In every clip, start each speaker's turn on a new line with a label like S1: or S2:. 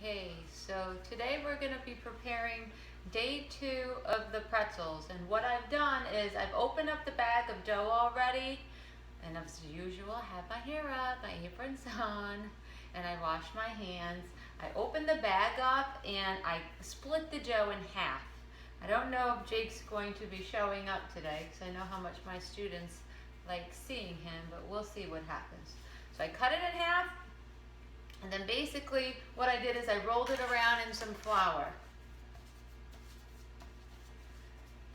S1: Okay, so today we're going to be preparing day 2 of the pretzels. And what I've done is I've opened up the bag of dough already. And as usual, I have my hair up, my apron's on, and I washed my hands. I opened the bag up and I split the dough in half. I don't know if Jake's going to be showing up today because I know how much my students like seeing him, but we'll see what happens. So I cut it in half. And then basically what I did is I rolled it around in some flour.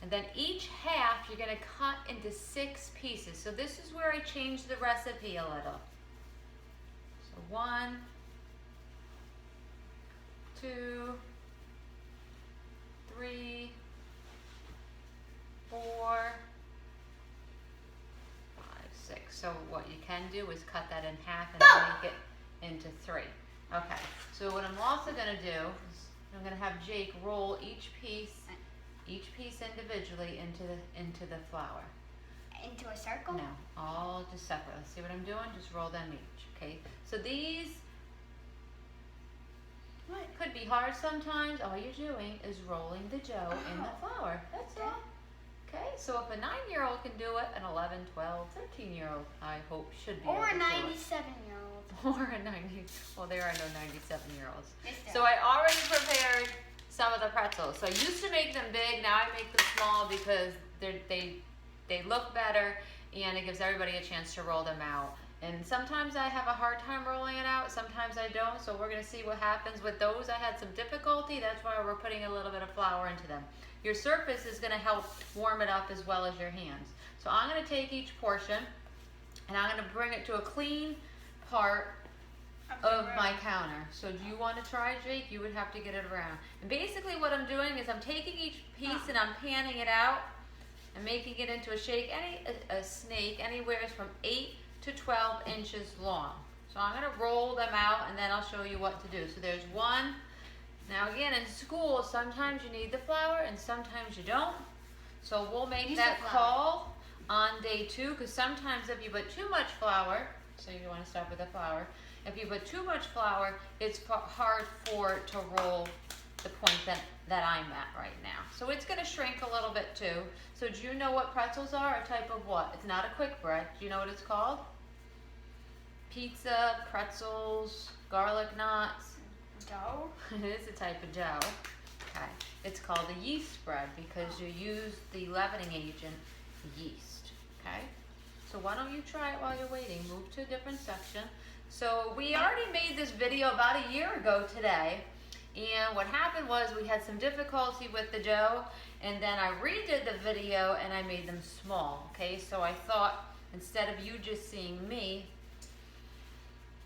S1: And then each half you're going to cut into 6 pieces. So this is where I changed the recipe a little. So 1, 2, 3, 4, 5, 6. So what you can do is cut that in half and make it into 3. Okay, so what I'm also going to do is I'm going to have Jake roll each piece individually into the flour.
S2: Into a circle?
S1: No, all just separate. Let's see what I'm doing. Just roll them each. Okay, so these could be hard sometimes. All you're doing is rolling the dough in the flour. That's all. Okay, so if a 9-year-old can do it, an 11, 12, 13-year-old, I hope, should be able to do it.
S2: Or a 97-year-old.
S1: Or a 90, well, there are no 97-year-olds. So I already prepared some of the pretzels. So I used to make them big, now I make them small because they look better and it gives everybody a chance to roll them out. And sometimes I have a hard time rolling it out, sometimes I don't, so we're gonna see what happens with those. I had some difficulty, that's why we're putting a little bit of flour into them. Your surface is gonna help warm it up as well as your hands. So I'm gonna take each portion and I'm gonna bring it to a clean part of my counter. So do you want to try, Jake? You would have to get it around. And basically what I'm doing is I'm taking each piece and I'm panning it out and making it into a snake anywhere from 8 to 12 inches long. So I'm going to roll them out and then I'll show you what to do. So there's one. Now again, in school, sometimes you need the flour and sometimes you don't. So we'll make that call on day 2 because sometimes if you put too much flour, so you want to start with the flour. If you put too much flour, it's hard for it to roll the point that I'm at right now. So it's going to shrink a little bit too. So do you know what pretzels are? A type of what? It's not a quick bread. Do you know what it's called? Pizza, pretzels, garlic knots.
S2: Dough?
S1: It is a type of dough. Okay. It's called a yeast spread because you use the leavening agent, yeast. Okay. So why don't you try it while you're waiting? Move to a different section. So we already made this video about a year ago today. And what happened was we had some difficulty with the dough. And then I redid the video and I made them small. Okay, so I thought instead of you just seeing me,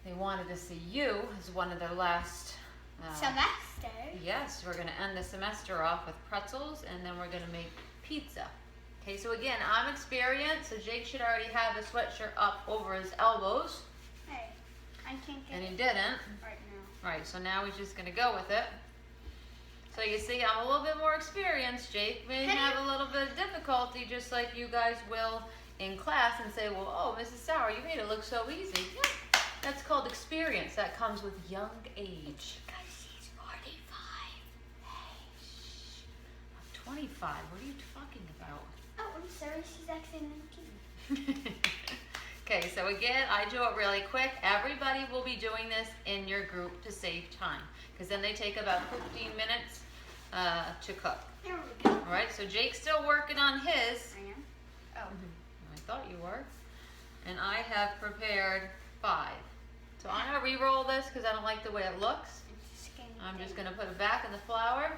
S1: they wanted to see you as one of their last
S2: semester.
S1: Yes, we're going to end the semester off with pretzels and then we're going to make pizza. Okay, so again, I'm experienced, so Jake should already have his sweatshirt up over his elbows.
S2: Hey, I can't get
S1: and he didn't.
S2: Right now.
S1: Right, so now he's just going to go with it. So you see, I'm a little bit more experienced. Jake may have a little bit of difficulty, just like you guys will in class, and say, well, oh, Mrs. Sauer, you made it look so easy. Yeah, that's called experience. That comes with young age.
S2: Because he's 45.
S1: Hey, shh. I'm 25. What are you talking about?
S2: Oh, I'm sorry, she's actually 19.
S1: Okay, so again, I do it really quick. Everybody will be doing this in your group to save time, because then they take about 15 minutes to cook.
S2: There we go.
S1: All right, so Jake's still working on his.
S2: I am? Oh.
S1: I thought you were. And I have prepared 5. So I'm going to re-roll this because I don't like the way it looks. I'm just going to put it back in the flour.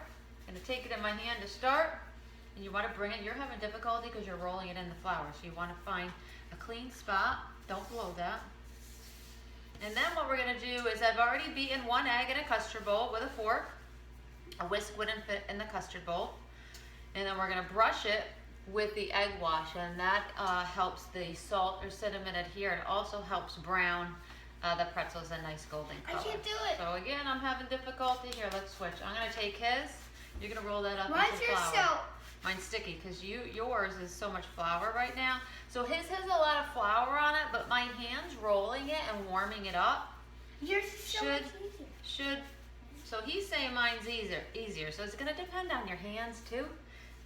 S1: I'm going to take it in my hand to start. And you want to bring it, you're having difficulty because you're rolling it in the flour. So you want to find a clean spot. Don't blow that. And then what we're going to do is I've already beaten 1 egg in a custard bowl with a fork. A whisk wouldn't fit in the custard bowl. And then we're going to brush it with the egg wash. And that helps the salt or cinnamon adhere. It also helps brown the pretzels a nice golden color.
S2: I can't do it.
S1: So again, I'm having difficulty. Here, let's switch. I'm going to take his. You're going to roll that up
S2: Why
S1: into
S2: is yours
S1: flour.
S2: so...
S1: Mine's sticky because yours is so much flour right now. So his has a lot of flour on it, but my hand's rolling it and warming it up
S2: Yours is so much easier.
S1: should So he's saying mine's easier. So it's gonna depend on your hands too.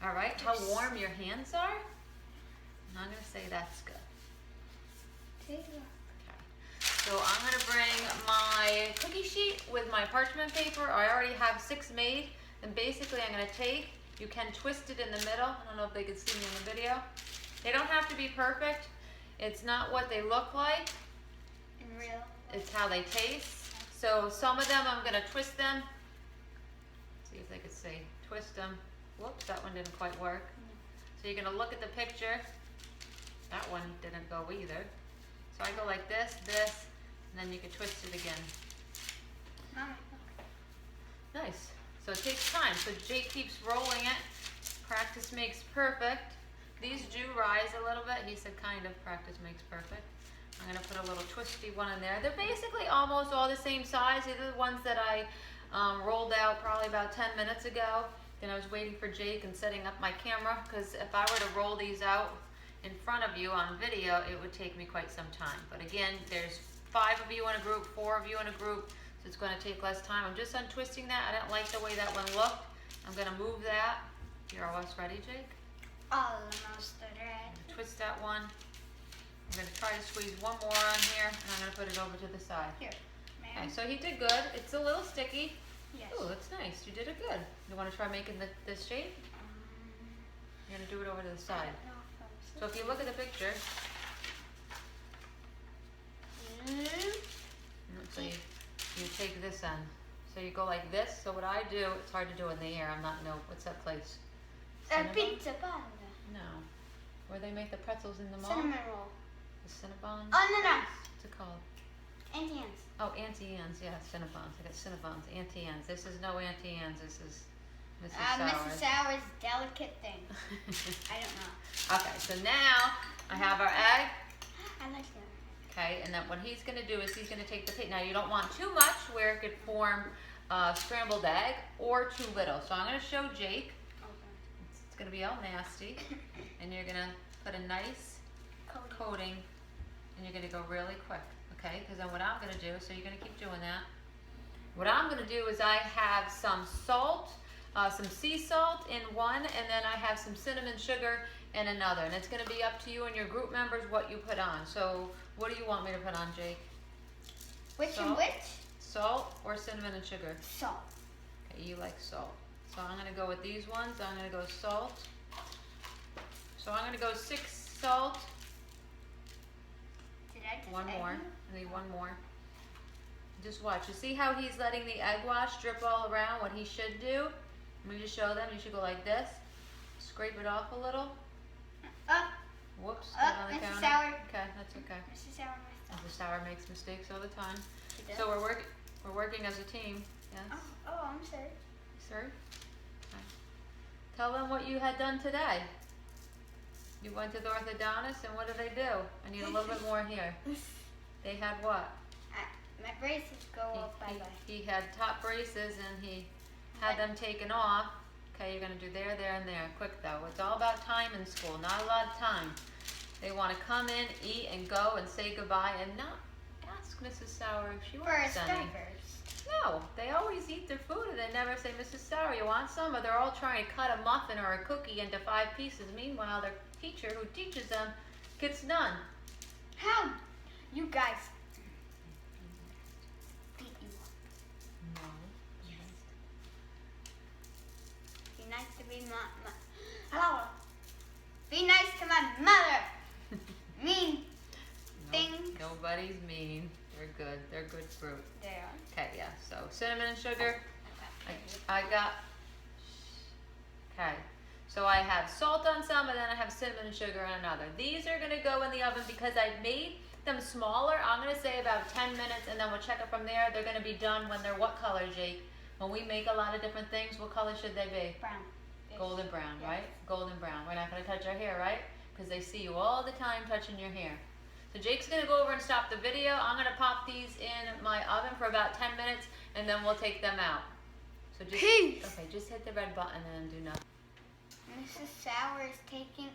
S1: All right, how warm your hands are. I'm gonna say that's good. Okay. So I'm gonna bring my cookie sheet with my parchment paper. I already have 6 made. And basically I'm gonna take, you can twist it in the middle. I don't know if they can see me in the video. They don't have to be perfect. It's not what they look like.
S2: In real.
S1: It's how they taste. So some of them I'm gonna twist them. See if they could see. Twist them. Whoops, that one didn't quite work. So you're gonna look at the picture. That one didn't go either. So I go like this, and then you can twist it again.
S2: Mama.
S1: Nice. So it takes time. So Jake keeps rolling it. Practice makes perfect. These do rise a little bit. He said kind of practice makes perfect. I'm gonna put a little twisty one in there. They're basically almost all the same size. These are the ones that I rolled out probably about 10 minutes ago. Then I was waiting for Jake and setting up my camera, because if I were to roll these out in front of you on video, it would take me quite some time. But again, there's 5 of you in a group, 4 of you in a group, so it's gonna take less time. I'm just untwisting that. I didn't like the way that one looked. I'm gonna move that. You're almost ready, Jake?
S2: Almost ready.
S1: Twist that one. I'm gonna try to squeeze one more on here, and I'm gonna put it over to the side.
S2: Here,
S1: Okay,
S2: ma'am.
S1: so he did good. It's a little sticky.
S2: Yes.
S1: Ooh, that's nice. You did it good. You wanna try making this shape? You're gonna do it over to the side. So if you look at the picture, so you take this end. So you go like this. So what I do, it's hard to do in the air. I'm not, no, what's that place?
S2: A
S1: Cinnabon?
S2: pizza panda.
S1: No. Where they make the pretzels in the mall?
S2: Cinnamon roll.
S1: The Cinnabons?
S2: Oh, no.
S1: What's it called?
S2: Auntie Anne's.
S1: Oh, Auntie Anne's, yeah, Cinnabons. I got Cinnabons, Auntie Anne's. This is no Auntie Anne's, this is Mrs. Sours.
S2: Mrs. Sours' delicate thing. I don't know.
S1: Okay, so now I have our egg.
S2: I like that.
S1: Okay, and then what he's gonna do is he's gonna take the pig. Now you don't want too much where it could form a scrambled egg, or too little. So I'm gonna show Jake.
S2: Okay.
S1: It's gonna be all nasty. And you're gonna put a nice coating, and you're gonna go really quick, okay? Because then what I'm gonna do, so you're gonna keep doing that. What I'm gonna do is I have some salt, some sea salt in one, and then I have some cinnamon sugar in another. And it's gonna be up to you and your group members what you put on. So what do you want me to put on, Jake?
S2: Which
S1: Salt?
S2: and which?
S1: Salt or cinnamon and sugar?
S2: Salt.
S1: Okay, you like salt. So I'm gonna go with these ones. I'm gonna go salt. So I'm gonna go 6 salt.
S2: Did I just
S1: One
S2: egg
S1: more.
S2: you?
S1: I need one more. Just watch. You see how he's letting the egg wash drip all around? What he should do? Let me just show them. You should go like this. Scrape it off a little. Whoops. put it on the
S2: Mrs.
S1: counter.
S2: Sour.
S1: Okay, that's okay.
S2: Mrs. Sour myself.
S1: Mrs. Sour makes mistakes all the time.
S2: She does?
S1: So we're working as a team. Yes.
S2: Oh, I'm sorry.
S1: Sir? Okay. Tell them what you had done today. You went to the orthodontist, and what did they do? I need a little bit more here. They had what?
S2: My braces go off. Bye bye.
S1: He had top braces, and he had them taken off. Okay, you're gonna do there, there, and there. Quick though. It's all about time in school. Not a lot of time. They want to come in, eat, and go, and say goodbye, and not ask Mrs. Sour if she wants any.
S2: First.
S1: No, they always eat their food, and they never say, Mrs. Sour, you want some? Or they're all trying to cut a muffin or a cookie into 5 pieces. Meanwhile, their teacher who teaches them gets none.
S2: How? You guys. Beat you up.
S1: No.
S2: Be nice to be my hello. Be nice to my mother. Mean things.
S1: Nobody's mean. They're good. They're good fruit.
S2: They are.
S1: Okay, yeah. So cinnamon and sugar. I got. Okay. So I have salt on some, and then I have cinnamon and sugar on another. These are gonna go in the oven because I made them smaller. I'm gonna say about 10 minutes, and then we'll check it from there. They're gonna be done when they're what color, Jake? When we make a lot of different things, what color should they be?
S2: Brown.
S1: Golden brown,
S2: Yes.
S1: right? Golden brown. We're not gonna touch our hair, right? Because they see you all the time touching your hair. So Jake's gonna go over and stop the video. I'm gonna pop these in my oven for about 10 minutes, and then we'll take them out. So just,
S2: Peace.
S1: Okay, just hit the red button and do nothing.
S2: Mrs. Sour is taking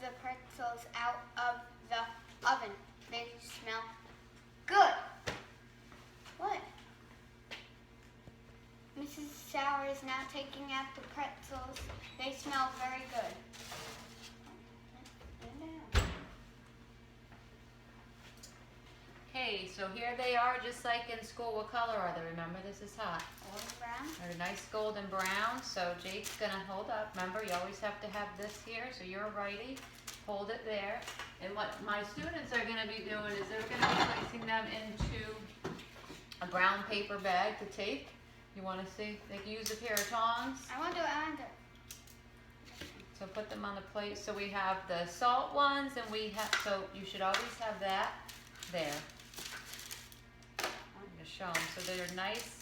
S2: the pretzels out of the oven. They smell good. What? Mrs. Sauer is now taking out the pretzels. They smell very good.
S1: Okay, so here they are, just like in school. What color are they? Remember, this is hot.
S2: Golden brown.
S1: They're a nice golden brown. So Jake's gonna hold up. Remember, you always have to have this here. So you're a righty. Hold it there. And what my students are gonna be doing is they're gonna be placing them into a brown paper bag to take. You wanna see? They can use a pair of tongs.
S2: I want to do it. I want to do it.
S1: So put them on the plate. So we have the salt ones, and we have, so you should always have that there. I'm gonna show them. So they're nice.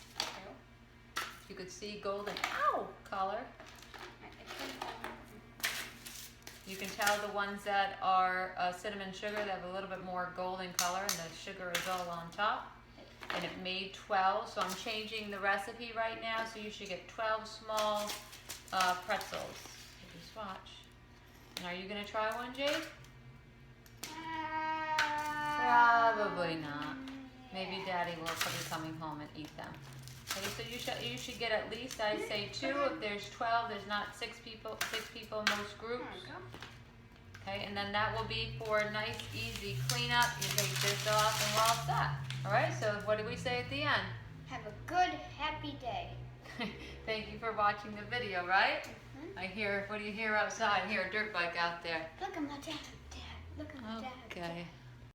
S1: You could see golden, color. You can tell the ones that are cinnamon sugar, they have a little bit more golden color, and the sugar is all on top. And it made 12, so I'm changing the recipe right now, so you should get 12 small pretzels. So just watch. And are you gonna try one, Jake? Probably not. Maybe Daddy will be coming home and eat them. Okay, so you should get at least, I'd say 2. If there's 12, there's not 6 people in most groups. Okay, and then that will be for a nice, easy cleanup. You take this off and we're all set. All right, so what do we say at the end?
S2: Have a good, happy day.
S1: Thank you for watching the video, right? I hear, what do you hear outside? I hear a dirt bike out there.
S2: Look at my dad. Look at my dad.
S1: Okay.